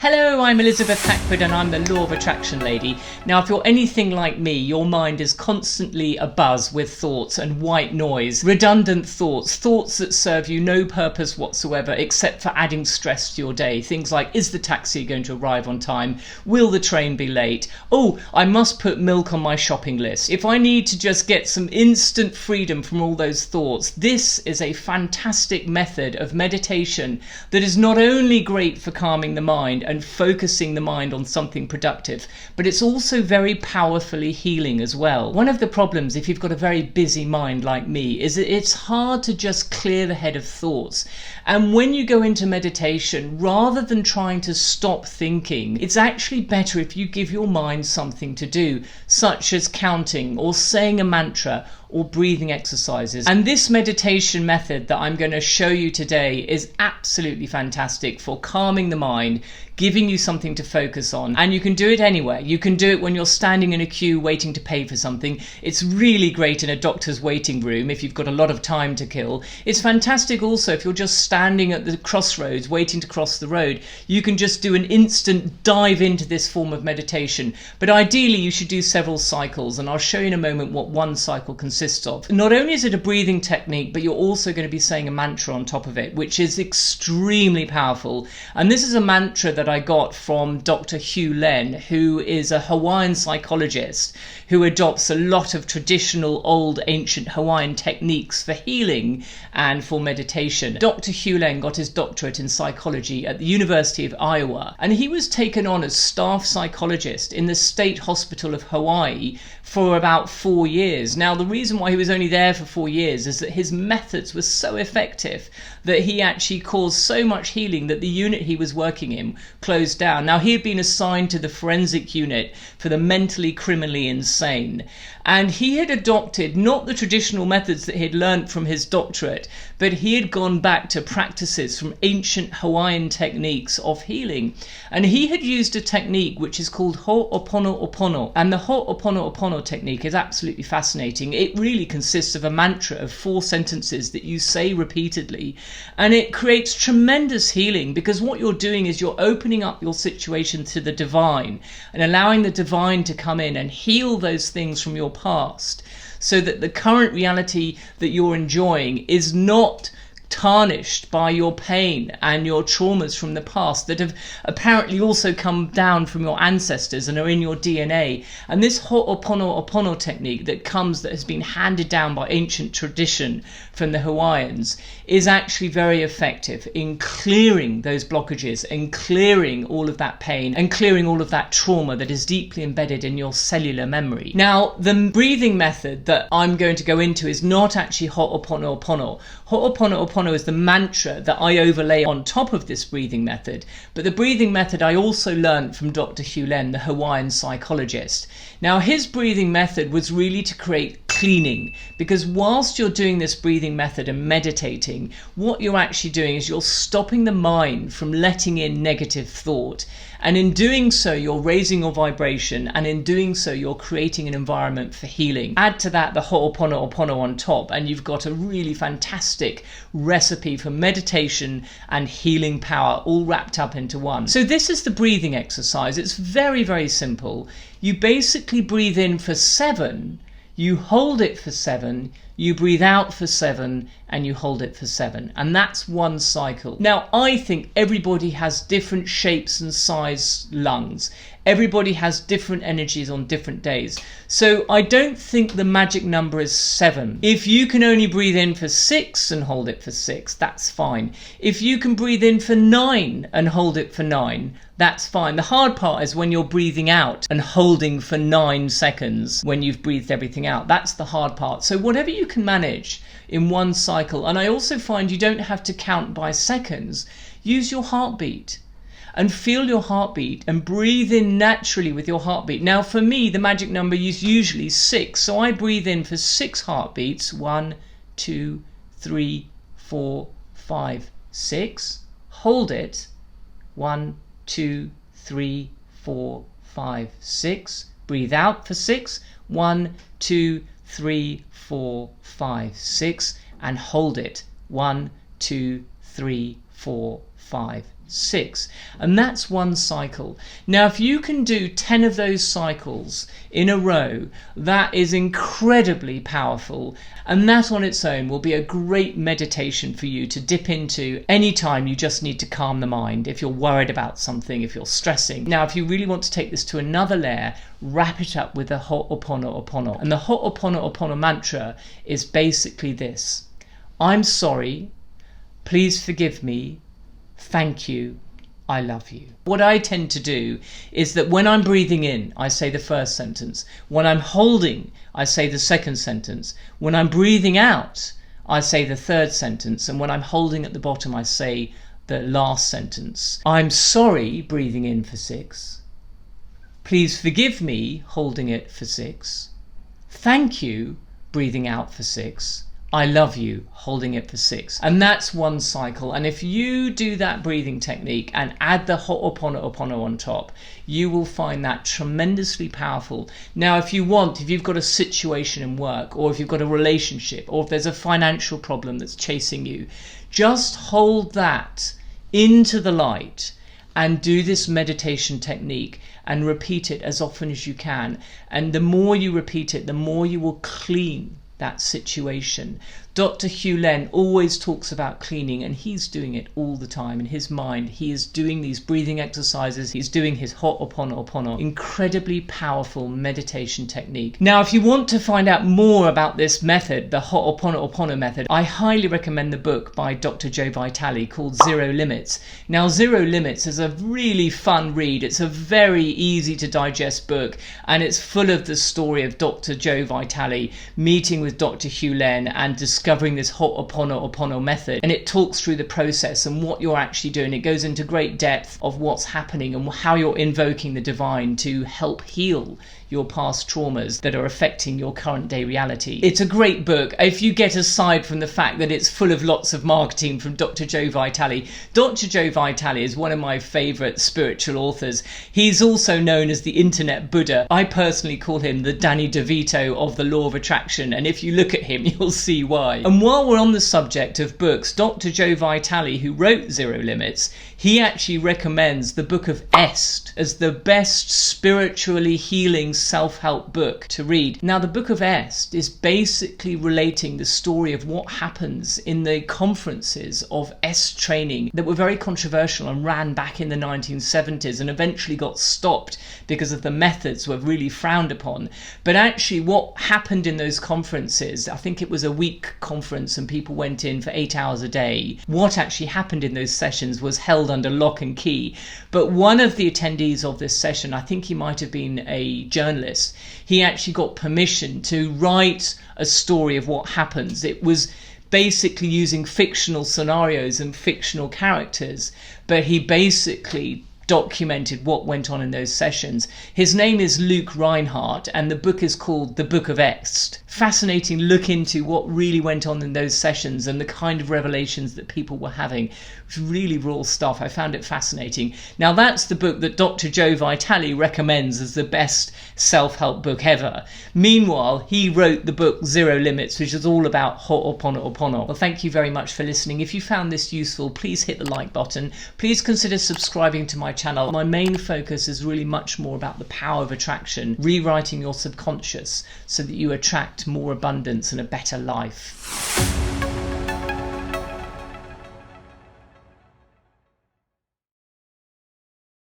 Hello, I'm Elizabeth Hackford and I'm the Law of Attraction Lady. Now, if you're anything like me, your mind is constantly abuzz with thoughts and white noise, redundant thoughts, thoughts that serve you no purpose whatsoever except for adding stress to your day. Things like, is the taxi going to arrive on time? Will the train be late? Oh, I must put milk on my shopping list. If I need to just get some instant freedom from all those thoughts, this is a fantastic method of meditation that is not only great for calming the mind and focusing the mind on something productive, but it's also very powerfully healing as well. One of the problems, if you've got a very busy mind like me, is that it's hard to just clear the head of thoughts. And when you go into meditation, rather than trying to stop thinking, it's actually better if you give your mind something to do, such as counting or saying a mantra or breathing exercises. And this meditation method that I'm going to show you today is absolutely fantastic for calming the mind, giving you something to focus on. And you can do it anywhere. You can do it when you're standing in a queue waiting to pay for something. It's really great in a doctor's waiting room if you've got a lot of time to kill. It's fantastic also if you're just standing at the crossroads waiting to cross the road. You can just do an instant dive into this form of meditation. But ideally you should do several cycles, and I'll show you in a moment what one cycle consists of. Not only is it a breathing technique, but you're also going to be saying a mantra on top of it, which is extremely powerful. And this is a mantra that I got from Dr Hew Len, who is a Hawaiian psychologist who adopts a lot of traditional old ancient Hawaiian techniques for healing and for meditation. Dr Hew Len got his doctorate in psychology at the University of Iowa, and he was taken on as staff psychologist in the State Hospital of Hawaii for about 4 years. Now, the reason why he was only there for 4 years is that his methods were so effective that he actually caused so much healing that the unit he was working in closed down. Now, he had been assigned to the forensic unit for the mentally criminally insane, and he had adopted not the traditional methods that he had learned from his doctorate, but he had gone back to practices from ancient Hawaiian techniques of healing. And he had used a technique which is called Hooponopono, and the Hooponopono technique is absolutely fascinating. It really consists of a mantra of 4 sentences that you say repeatedly, and it creates tremendous healing, because what you're doing is you're opening up your situation to the divine and allowing the divine to come in and heal those things from your past, so that the current reality that you're enjoying is not tarnished by your pain and your traumas from the past that have apparently also come down from your ancestors and are in your DNA. And this Hooponopono technique that has been handed down by ancient tradition from the Hawaiians is actually very effective in clearing those blockages and clearing all of that pain and clearing all of that trauma that is deeply embedded in your cellular memory. Now, the breathing method that I'm going to go into is not actually Hooponopono. Hooponopono is the mantra that I overlay on top of this breathing method, but the breathing method I also learned from Dr Hew Len, the Hawaiian psychologist. Now, his breathing method was really to create cleaning, because whilst you're doing this breathing method and meditating, what you're actually doing is you're stopping the mind from letting in negative thought, and in doing so you're raising your vibration, and in doing so you're creating an environment for healing. Add to that the Hooponopono on top, and you've got a really fantastic recipe for meditation and healing power all wrapped up into one. So this is the breathing exercise. It's very, very simple. You basically breathe in for 7, you hold it for 7, you breathe out for 7, and you hold it for 7. And that's one cycle. Now, I think everybody has different shapes and size lungs. Everybody has different energies on different days. So I don't think the magic number is 7. If you can only breathe in for 6 and hold it for 6, that's fine. If you can breathe in for 9 and hold it for 9, that's fine. The hard part is when you're breathing out and holding for 9 seconds when you've breathed everything out. That's the hard part. So whatever you can manage in one cycle. And I also find you don't have to count by seconds. Use your heartbeat and feel your heartbeat and breathe in naturally with your heartbeat. Now, for me, the magic number is usually 6. So I breathe in for 6 heartbeats. 1, 2, 3, 4, 5, 6. Hold it. 1, 2, 3, 4, 5, 6. Breathe out for 6. 1, 2, 3, 4, 5, 6. And hold it. 1, 2, 3, 4, 5, 6. And that's one cycle. Now, if you can do 10 of those cycles in a row, that is incredibly powerful. And that on its own will be a great meditation for you to dip into anytime you just need to calm the mind, if you're worried about something, if you're stressing. Now, if you really want to take this to another layer, wrap it up with the Hooponopono. And the Hooponopono mantra is basically this: I'm sorry, please forgive me, thank you, I love you. What I tend to do is that when I'm breathing in, I say the first sentence. When I'm holding, I say the second sentence. When I'm breathing out, I say the third sentence. And when I'm holding at the bottom, I say the last sentence. I'm sorry, breathing in for 6. Please forgive me, holding it for 6. Thank you, breathing out for 6. I love you, holding it for 6. And that's one cycle. And if you do that breathing technique and add the Hooponopono on top, you will find that tremendously powerful. Now, if you've got a situation in work, or if you've got a relationship, or if there's a financial problem that's chasing you, just hold that into the light and do this meditation technique and repeat it as often as you can. And the more you repeat it, the more you will clean that situation. Dr. Hew Len always talks about cleaning, and he's doing it all the time in his mind. He is doing these breathing exercises. He's doing his Hooponopono, incredibly powerful meditation technique. Now, if you want to find out more about this method, the Hooponopono method, I highly recommend the book by Dr. Joe Vitale called Zero Limits. Now, Zero Limits is a really fun read. It's a very easy to digest book, and it's full of the story of Dr. Joe Vitale meeting with Dr. Hew Len and discovering this Hooponopono method, and it talks through the process and what you're actually doing. It goes into great depth of what's happening and how you're invoking the divine to help heal your past traumas that are affecting your current day reality. It's a great book if you get aside from the fact that it's full of lots of marketing from Dr. Joe Vitale. Dr. Joe Vitale is one of my favorite spiritual authors. He's also known as the Internet Buddha. I personally call him the Danny DeVito of the law of attraction, and if you look at him, you'll see why. And while we're on the subject of books, Dr. Joe Vitale, who wrote Zero Limits, he actually recommends the book of Est as the best spiritually healing self-help book to read. Now, the book of Est is basically relating the story of what happens in the conferences of Est training that were very controversial and ran back in the 1970s and eventually got stopped because of the methods were really frowned upon. But actually what happened in those conferences, I think it was a week conference and people went in for 8 hours a day. What actually happened in those sessions was held under lock and key. But one of the attendees of this session, I think he might have been a journalist, he actually got permission to write a story of what happens. It was basically using fictional scenarios and fictional characters, but he basically documented what went on in those sessions. His name is Rhinehart, and the book is called The Book of Est. Fascinating look into what really went on in those sessions and the kind of revelations that people were having. It was really raw stuff. I found it fascinating. Now, that's the book that Dr. Joe Vitale recommends as the best self-help book ever. Meanwhile, he wrote the book Zero Limits, which is all about Hooponopono. Well, thank you very much for listening. If you found this useful, please hit the like button. Please consider subscribing to my channel. My main focus is really much more about the power of attraction, rewriting your subconscious so that you attract more abundance and a better life.